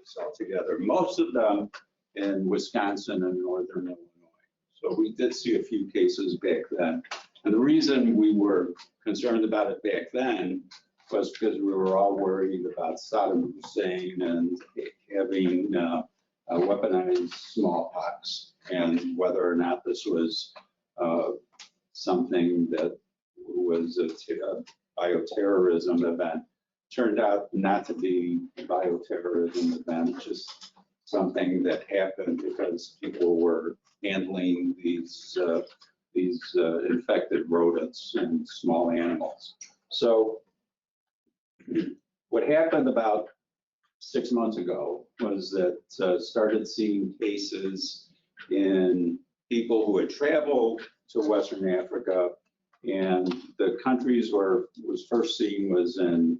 cases altogether, most of them in Wisconsin and northern Illinois. So we did see a few cases back then. And the reason we were concerned about it back then was because we were all worried about Saddam Hussein and having weaponized smallpox, and whether or not this was something that was a bioterrorism event. Turned out not to be a bioterrorism event, just something that happened because people were handling these infected rodents and small animals. So what happened about 6 months ago was that started seeing cases in people who had traveled to Western Africa, and the countries where it was first seen was in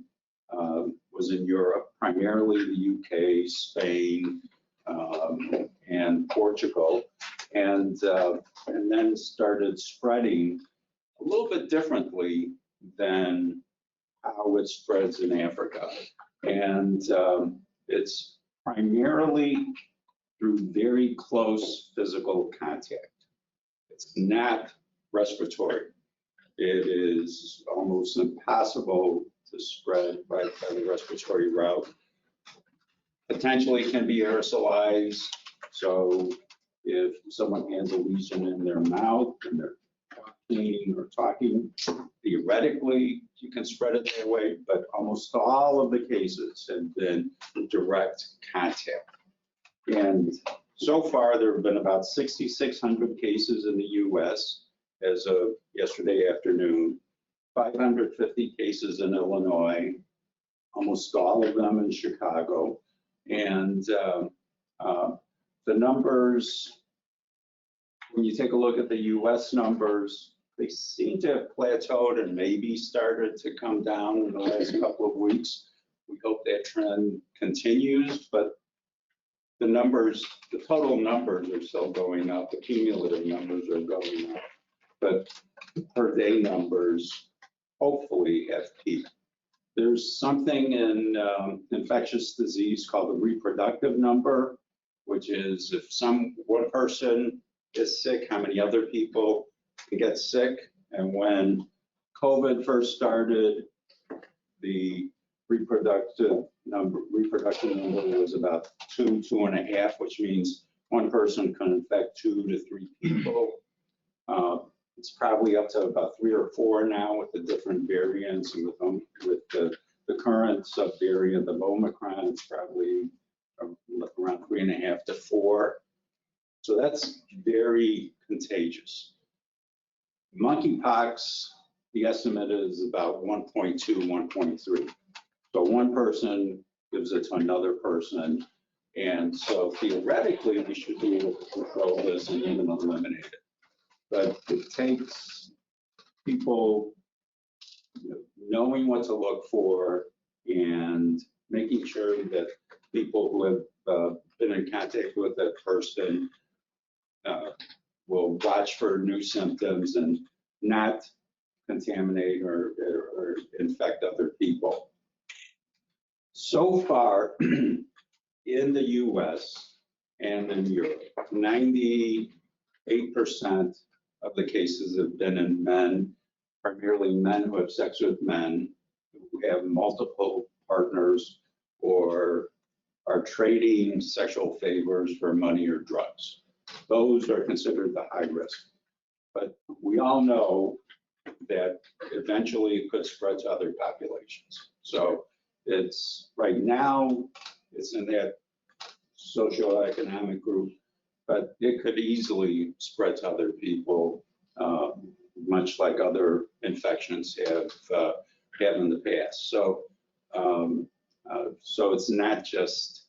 Europe, primarily the UK, Spain, and Portugal, and then started spreading a little bit differently than how it spreads in Africa. And it's primarily through very close physical contact. It's not respiratory. It is almost impossible to spread by the respiratory route. Potentially can be aerosolized. So if someone has a lesion in their mouth and they're walking or talking, theoretically you can spread it that way, but almost all of the cases have been direct contact. And so far there have been about 6,600 cases in the US as of yesterday afternoon, 550 cases in Illinois, almost all of them in Chicago. And the numbers, when you take a look at the US numbers, they seem to have plateaued and maybe started to come down in the last couple of weeks. We hope that trend continues, but the numbers, the total numbers are still going up, the cumulative numbers are going up, but per day numbers hopefully have peaked. There's something in infectious disease called the reproductive number, which is if one person is sick, how many other people can get sick. And when COVID first started, the reproductive number was about 2.5, which means one person can infect 2 to 3 people. It's probably up to about 3 or 4 now with the different variants, and with the current subvariant of Omicron, it's probably around 3.5 to 4. So that's very contagious. Monkeypox, the estimate is about 1.2, 1.3. So one person gives it to another person. And so theoretically, we should be able to control this and even eliminate it. But it takes people knowing what to look for and making sure that people who have been in contact with that person will watch for new symptoms and not contaminate or infect other people. So far in the US and in Europe, 98% of the cases have been in men, primarily men who have sex with men, who have multiple partners or are trading sexual favors for money or drugs. Those are considered the high risk. But we all know that eventually it could spread to other populations. So it's right now, it's in that socioeconomic group, but it could easily spread to other people, much like other infections have in the past. So, so it's not just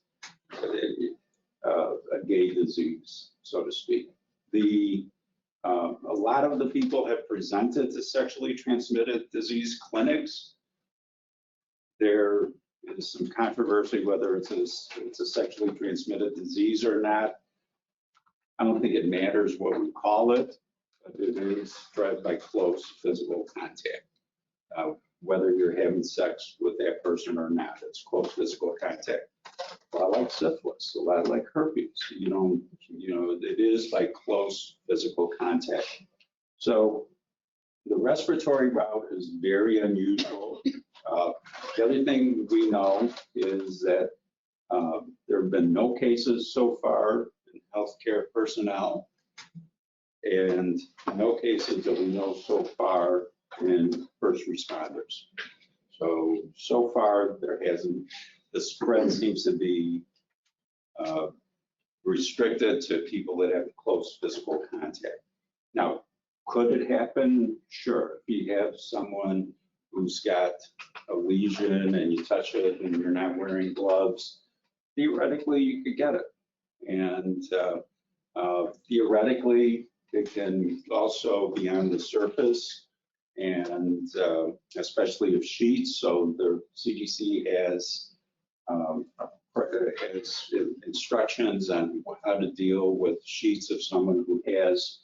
a gay disease, so to speak. A lot of the people have presented to sexually transmitted disease clinics. There is some controversy whether it's a sexually transmitted disease or not. I don't think it matters what we call it, but it is spread by close physical contact. Whether you're having sex with that person or not, it's close physical contact. a lot like syphilis, a lot like herpes. It is like close physical contact. So the respiratory route is very unusual. The other thing we know is that there have been no cases so far in healthcare personnel, and no cases that we know so far in first responders. So far, there hasn't, the spread seems to be restricted to people that have close physical contact. Now, could it happen? Sure. If you have someone who's got a lesion and you touch it and you're not wearing gloves, theoretically, you could get it. And theoretically, it can also be on the surface, and especially of sheets. So the CDC has instructions on how to deal with sheets of someone who has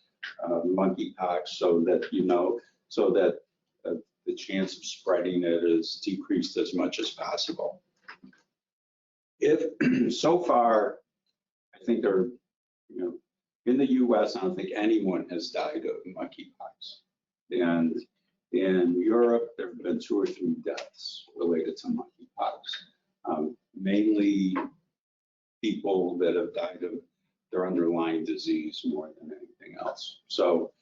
monkeypox, so that the chance of spreading it is decreased as much as possible. If so far, I think in the U.S., I don't think anyone has died of monkeypox, and in Europe, there have been 2 or 3 deaths related to monkeypox, mainly people that have died of their underlying disease more than anything else. So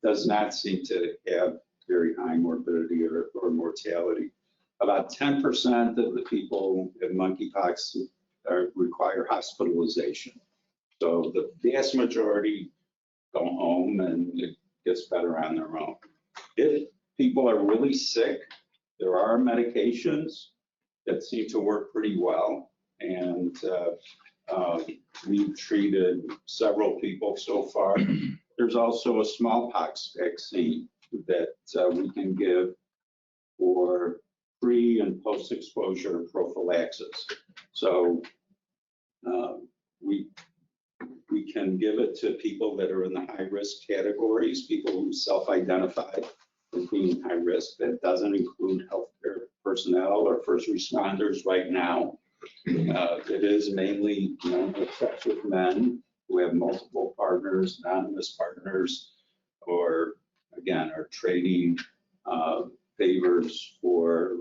does not seem to have very high morbidity or mortality. About 10% of the people with monkeypox require hospitalization. So the vast majority go home and it gets better on their own. If people are really sick, there are medications that seem to work pretty well. And we've treated several people so far. There's also a smallpox vaccine that we can give for pre and post-exposure prophylaxis. So we can give it to people that are in the high-risk categories, people who self-identify as being high risk. That doesn't include healthcare personnel or first responders right now. It is mainly infectious men who have multiple partners, anonymous partners, or again, are trading favors for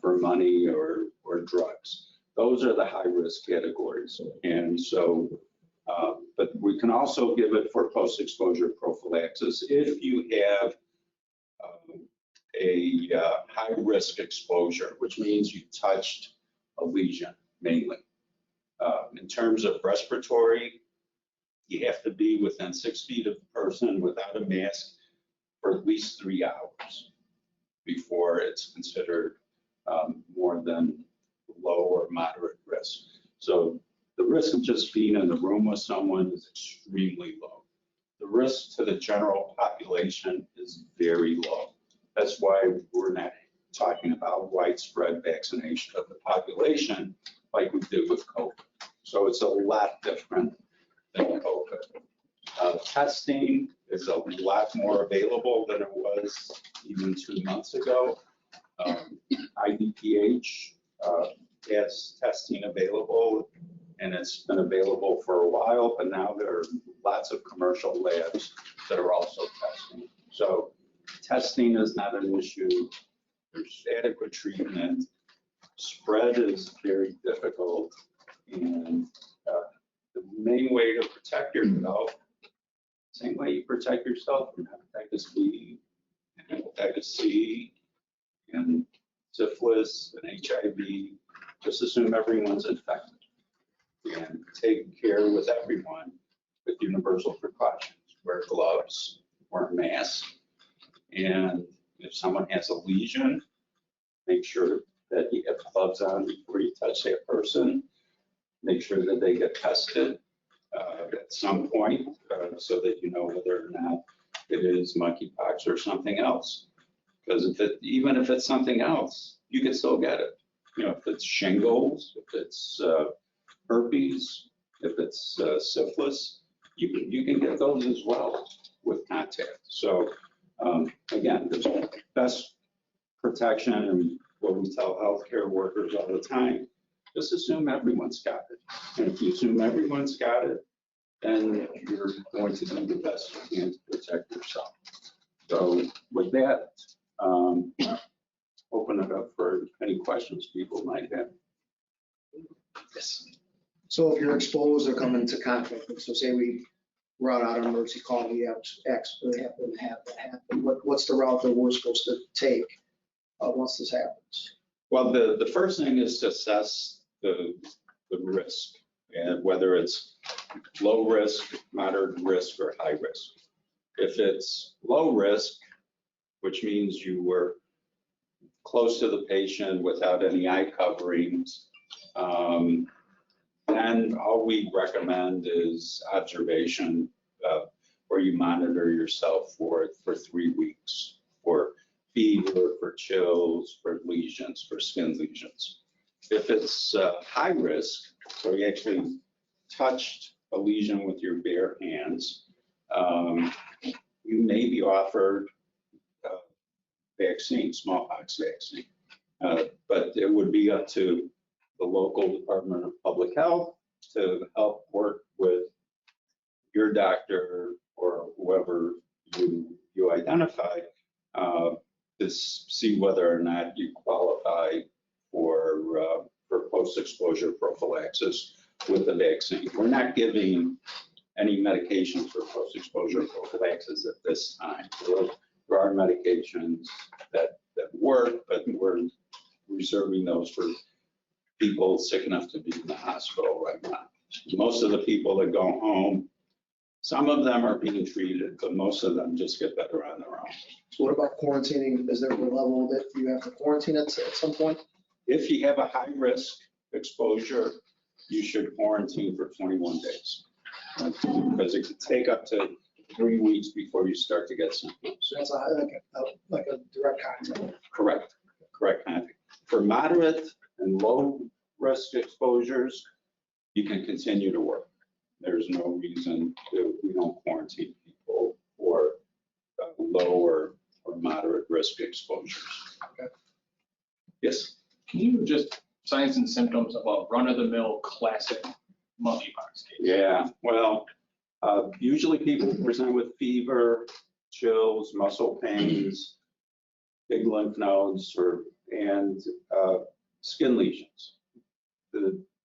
money or drugs. Those are the high-risk categories. And so, but we can also give it for post-exposure prophylaxis if you have a high-risk exposure, which means you touched a lesion mainly. In terms of respiratory, you have to be within 6 feet of the person without a mask for at least 3 hours before it's considered more than low or moderate risk. So the risk of just being in the room with someone is extremely low. The risk to the general population is very low. That's why we're not talking about widespread vaccination of the population like we did with COVID. So it's a lot different than COVID. Testing is a lot more available than it was even 2 months ago. IDPH has testing available, and it's been available for a while, but now there are lots of commercial labs that are also testing. So testing is not an issue. There's adequate treatment. Spread is very difficult, and the main way to protect yourself, same way you protect yourself from hepatitis B, and hepatitis C, and syphilis, and HIV, just assume everyone's infected and take care with everyone with universal precautions. Wear gloves, wear a mask, and if someone has a lesion, make sure that you have gloves on before you touch that person. Make sure that they get tested at some point so that you know whether or not it is monkeypox or something else. Because even if it's something else, you can still get it. If it's shingles, if it's herpes, if it's syphilis, you can get those as well with contact. So again, the best protection and what we we tell healthcare workers all the time, just assume everyone's got it. And if you assume everyone's got it, then you're going to do the best you can to protect yourself. So with that, open it up for any questions people might have. Yes. So if you're exposed or come into contact, so say we run out an emergency call, we have actually happen to have that happen. What's the route that we're supposed to take once this happens? Well, the first thing is to assess the risk, and whether it's low risk, moderate risk, or high risk. If it's low risk, which means you were close to the patient without any eye coverings, then all we recommend is observation, where you monitor yourself for 3 weeks for fever, for chills, for lesions, for skin lesions. If it's high risk, so you actually touched a lesion with your bare hands, you may be offered vaccine, smallpox vaccine, but it would be up to the local Department of Public Health to help work with your doctor or whoever you identify to see whether or not you qualify for post-exposure prophylaxis with the vaccine. We're not giving any medication for post-exposure prophylaxis at this time. There are medications that work, but we're reserving those for people sick enough to be in the hospital right now. Most of the people that go home, some of them are being treated, but most of them just get better on their own. So what about quarantining? Is there a level that you have to quarantine at some point? If you have a high risk exposure, you should quarantine for 21 days. Because it could take up to 3 weeks before you start to get symptoms. So that's like a direct contact. Correct contact. For moderate and low risk exposures, you can continue to work. There's no reason that we don't quarantine people for low or moderate risk exposures. Okay. Yes. Can you just signs and symptoms of a run-of-the-mill classic monkeypox case? Yeah, well, usually people present with fever, chills, muscle pains, big lymph nodes, and skin lesions.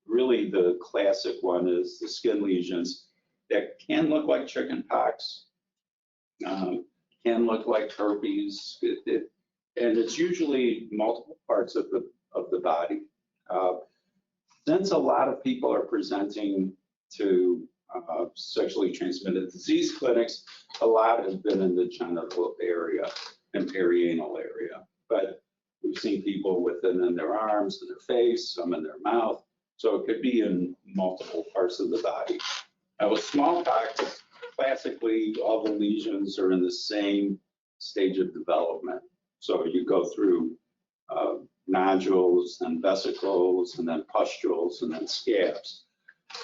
Really the classic one is the skin lesions that can look like chicken pox, can look like herpes, and it's usually multiple parts of the body. Since a lot of people are presenting to sexually transmitted disease clinics, a lot have been in the genital area and perianal area, but we've seen people with it in their arms, in their face, some in their mouth. So it could be in multiple parts of the body. Now with smallpox, classically, all the lesions are in the same stage of development. So you go through nodules and vesicles and then pustules and then scabs.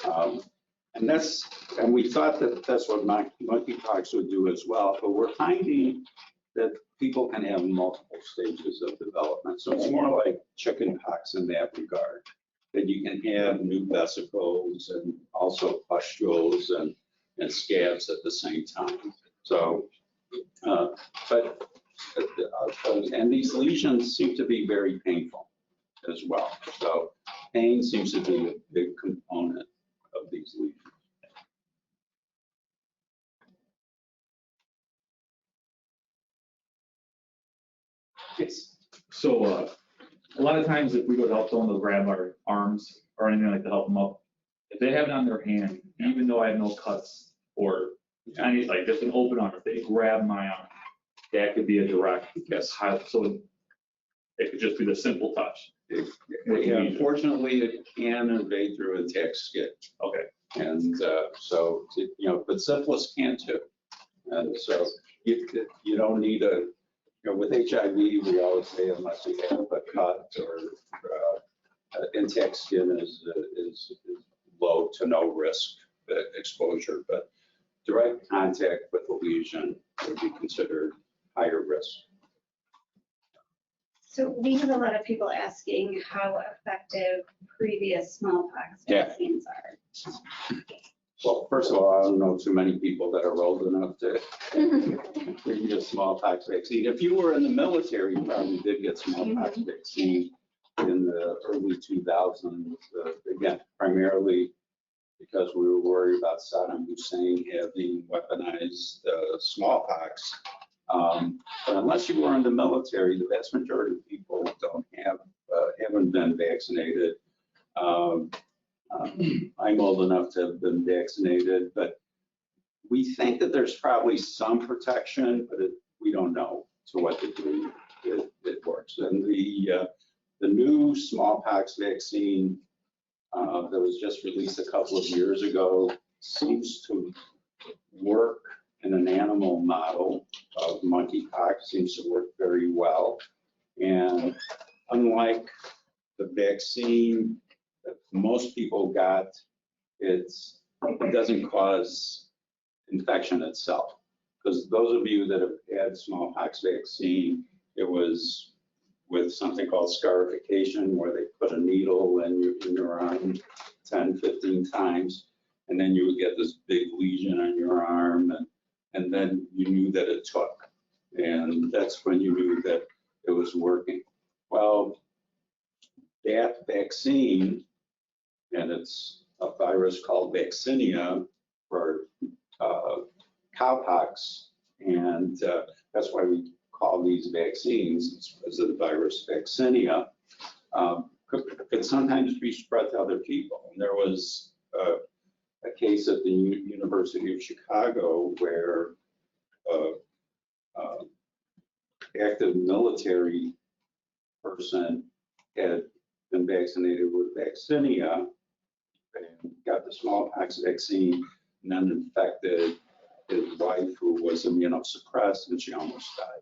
And we thought that that's what monkeypox would do as well, but we're finding that people can have multiple stages of development. So it's more like chickenpox in that regard, that you can have new vesicles and also pustules and scabs at the same time. So, and these lesions seem to be very painful as well. So pain seems to be a big component of these lesions. Yes. So a lot of times if we go to help someone to grab our arms or anything like to help them up, if they have it on their hand, even though I have no cuts or any, like just an open arm, if they grab my arm, that could be a direct highlight. So it could just be the simple touch. Yeah, unfortunately, it can invade through intact skin. Okay. And so, but syphilis can too. And so you don't need with HIV, we always say unless you have a cut or intact skin is low to no risk exposure, but direct contact with a lesion would be considered higher risk. So we have a lot of people asking how effective previous smallpox Yeah. vaccines are. Well, first of all, I don't know too many people that are old enough to get a smallpox vaccine. If you were in the military, you probably did get smallpox vaccine in the early 2000s. Again, primarily because we were worried about Saddam Hussein having weaponized smallpox. But unless you were in the military, the vast majority of people haven't been vaccinated. I'm old enough to have been vaccinated, but we think that there's probably some protection, but we don't know to what degree it works. And the new smallpox vaccine that was just released a couple of years ago seems to work in an animal model of monkeypox, seems to work very well. And unlike the vaccine that most people got, it doesn't cause infection itself. Because those of you that have had smallpox vaccine, it was with something called scarification, where they put a needle in your arm 10, 15 times, and then you would get this big lesion on your arm, and then you knew that it took. And that's when you knew that it was working. Well, that vaccine, and it's a virus called vaccinia for cowpox, and that's why we call these vaccines. It's because of the virus vaccinia. Could sometimes be spread to other people. And there was a case at the University of Chicago where active military person had been vaccinated with vaccinia and got the smallpox vaccine, and then infected his wife, who was immunosuppressed, and she almost died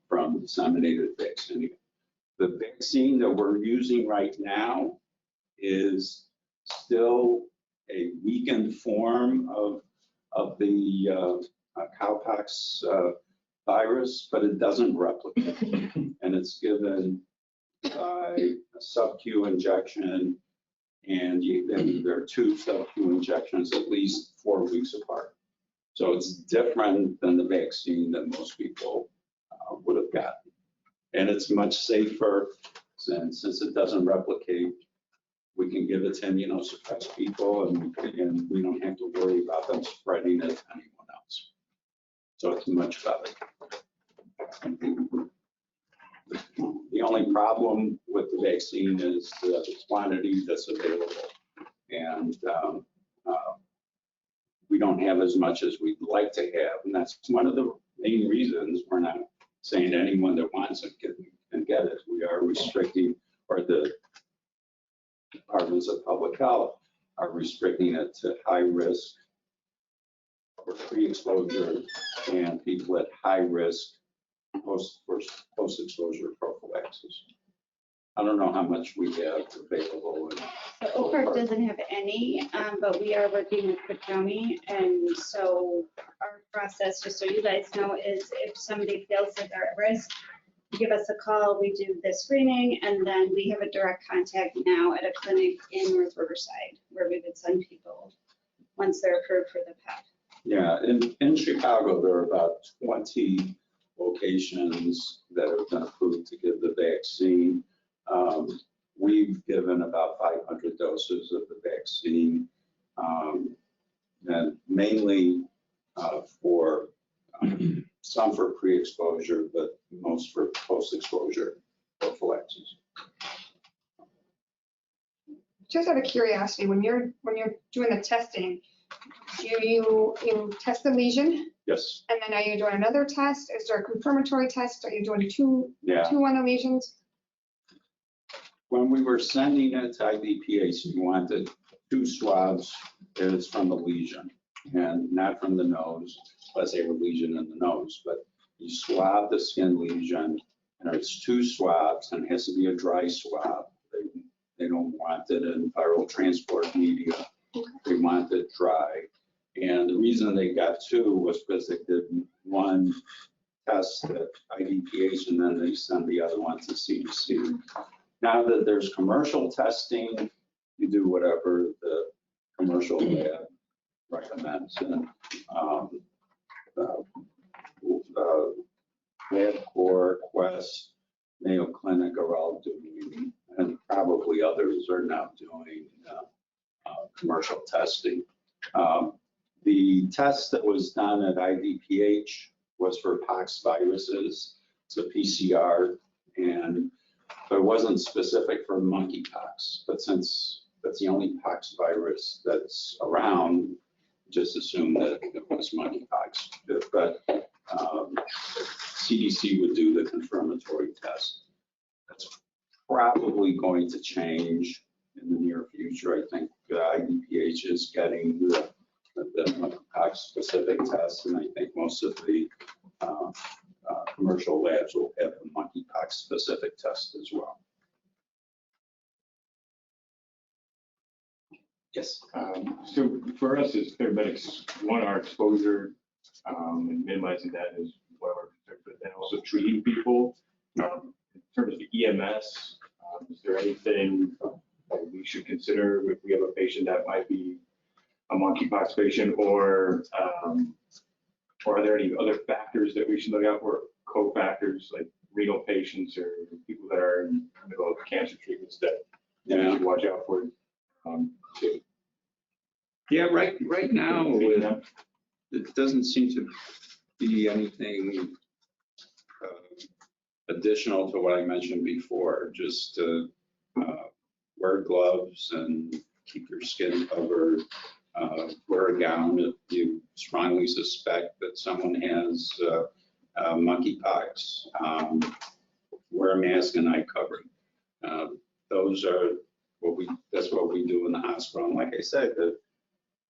from disseminated vaccinia. The vaccine that we're using right now is still a weakened form of the cowpox virus, but it doesn't replicate. And it's given by a sub-Q injection, and there are 2 sub-Q injections at least 4 weeks apart. So it's different than the vaccine that most people would have gotten. And it's much safer, since it doesn't replicate. We can give it to immunosuppressed people, and we don't have to worry about them spreading it to anyone else. So it's much better. The only problem with the vaccine is the quantity that's available. And we don't have as much as we'd like to have. And that's one of the main reasons we're not saying anyone that wants it can get it. We are restricting, or the departments of public health are restricting it to high risk or pre-exposure and people at high risk post-exposure prophylaxis. I don't know how much we have available. So OPFD doesn't have any, but we are working with Potomac. And so our process, just so you guys know, is if somebody feels that they're at risk, give us a call, we do the screening, and then we have a direct contact now at a clinic in North Riverside where we would send people once they're approved for the PEP. Yeah, in Chicago, there are about 20 locations that have been approved to give the vaccine. We've given about 500 doses of the vaccine, and mainly for some for pre-exposure, but most for post-exposure prophylaxis. Just out of curiosity, when you're doing the testing, do you test the lesion? Yes. And then are you doing another test? Is there a confirmatory test? Are you doing two Yeah. on the lesions? When we were sending it to IDPH, we wanted 2 swabs. It's from the lesion and not from the nose, unless they have a lesion in the nose. But you swab the skin lesion, and it's 2 swabs, and it has to be a dry swab. They don't want it in viral transport media. They want it dry. And the reason they got 2 was because they did one test at IDPH, and then they send the other one to CDC. Now that there's commercial testing, you do whatever the commercial lab recommends. And LabCorp, Quest, Mayo Clinic are all doing, and probably others are now doing commercial testing. The test that was done at IDPH was for pox viruses. It's a PCR, but it wasn't specific for monkeypox. But since that's the only pox virus that's around, just assume that it was monkeypox. But CDC would do the confirmatory test. That's probably going to change in the near future. I think IDPH is getting the monkeypox specific tests, and I think most of the commercial labs will have the monkeypox specific test as well. Yes. So for us as paramedics, one, our exposure and minimizing that is one of our concerns, but then also treating people. In terms of the EMS, is there anything that we should consider if we have a patient that might be a monkeypox patient, or are there any other factors that we should look out for, cofactors like renal patients or people that are in the middle of cancer treatments that we should watch out for? Yeah, right now, it doesn't seem to be anything additional to what I mentioned before. Just wear gloves and keep your skin covered. Wear a gown if you strongly suspect that someone has monkeypox. Wear a mask and eye covering. Those are that's what we do in the hospital. And like I said,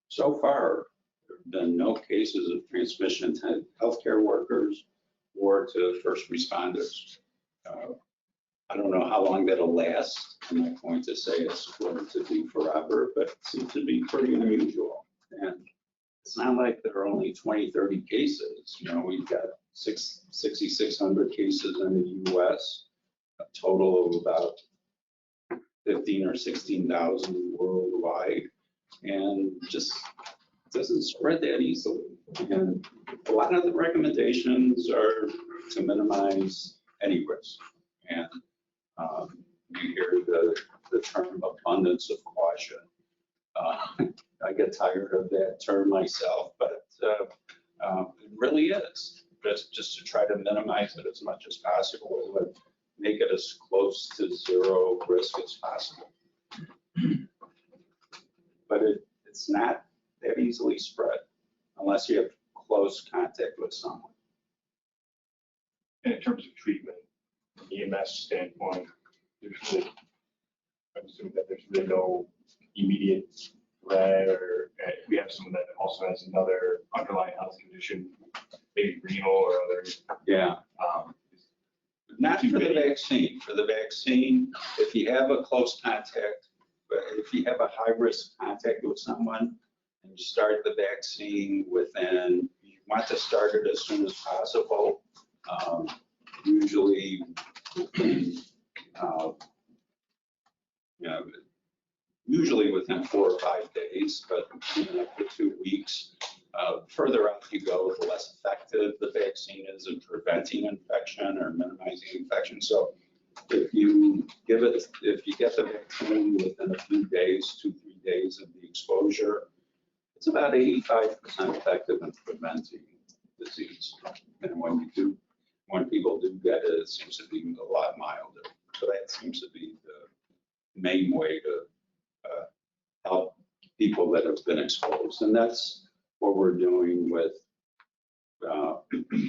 so far there have been no cases of transmission to healthcare workers or to first responders. I don't know how long that'll last. I'm not going to say it's going to be forever, but it seems to be pretty unusual. And it's not like there are only 20, 30 cases. You know, we've got 6,600 cases in the US, a total of about 15 or 16,000 worldwide, and just doesn't spread that easily. And a lot of the recommendations are to minimize any risk. And you hear the term abundance of caution. I get tired of that term myself, but it really is. Just to try to minimize it as much as possible and make it as close to zero risk as possible. But it's not that easily spread unless you have close contact with someone. And in terms of treatment, from an EMS standpoint, I'm assuming that there's really no immediate threat, or if we have someone that also has another underlying health condition, maybe renal or other. Yeah. Not for the vaccine. For the vaccine, if you have a close contact, if you have a high-risk contact with someone and you start the vaccine within, you want to start it as soon as possible. Usually within 4 or 5 days, but up to 2 weeks. Further out you go, the less effective the vaccine is in preventing infection or minimizing infection. So if you get the vaccine within a few days, 2-3 days of the exposure, it's about 85% effective in preventing disease. And when people do get it, it seems to be a lot milder. So that seems to be the main way to help people that have been exposed. And that's what we're doing with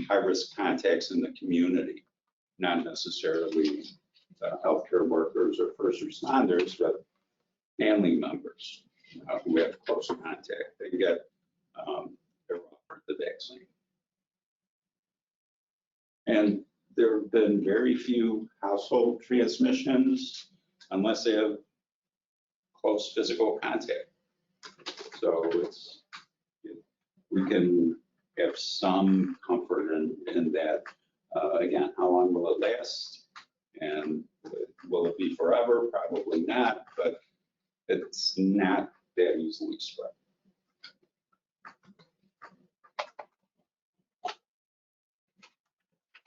high-risk contacts in the community, not necessarily healthcare workers or first responders, but family members who have close contact. They get they're offered the vaccine. And there have been very few household transmissions unless they have close physical contact. So we can have some comfort in that long will it last? And will it be forever? Probably not, but it's not that easily spread.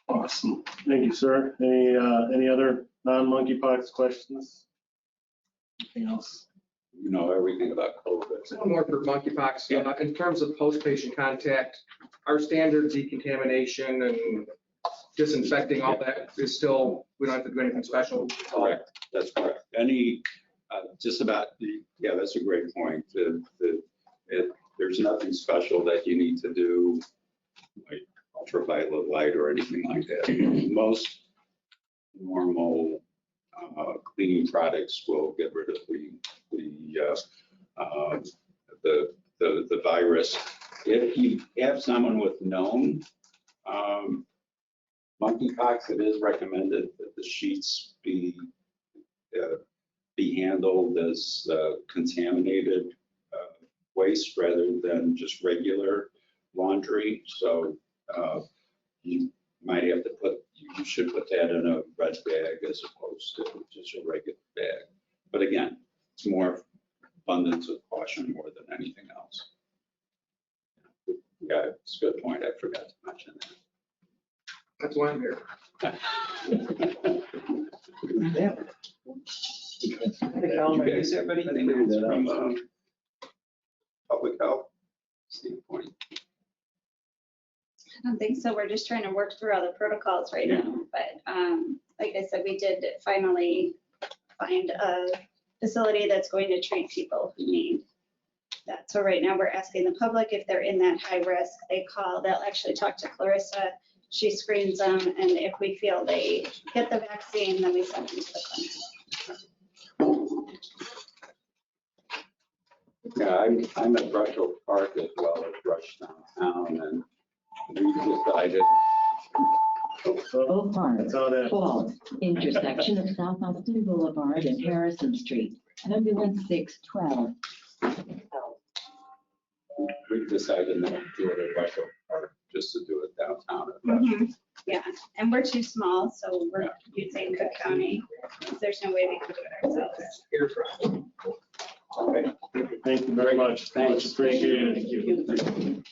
Awesome. Thank you, sir. Any other non-monkeypox questions? Anything else? You know everything about COVID. One more for monkeypox. In terms of post-patient contact, our standard decontamination and disinfecting, all that is still, we don't have to do anything special. Correct, that's correct. Just about, yeah, that's a great point. There's nothing special that you need to do, like ultraviolet light or anything like that. Most normal cleaning products will get rid of the virus. If you have someone with known monkeypox, it is recommended that the sheets be handled as contaminated waste rather than just regular laundry. So you might have to you should put that in a red bag as opposed to just a regular bag. But again, it's more abundance of caution more than anything else. Yeah, it's a good point. I forgot to mention that. That's why I'm here. You guys have anything else from public health standpoint? I don't think so. We're just trying to work through all the protocols right now. But like I said, we did finally find a facility that's going to treat people who need that. So right now we're asking the public if they're in that high risk, they call, they'll actually talk to Clarissa. She screens them, and if we feel they get the vaccine, then we send them to the clinic. Yeah, I'm at Rushville Park as well as Rush Downtown, and we decided. Oak Park, That's all that. Fall, intersection of South Austin Boulevard and Harrison Street, ambulance 612. We decided not to do it at Rushville Park, just to do it downtown. Yeah, and we're too small, so we're using Cook County. There's no way we can do it ourselves. Okay. Thank you very much. Thanks. Much appreciated. Thank you.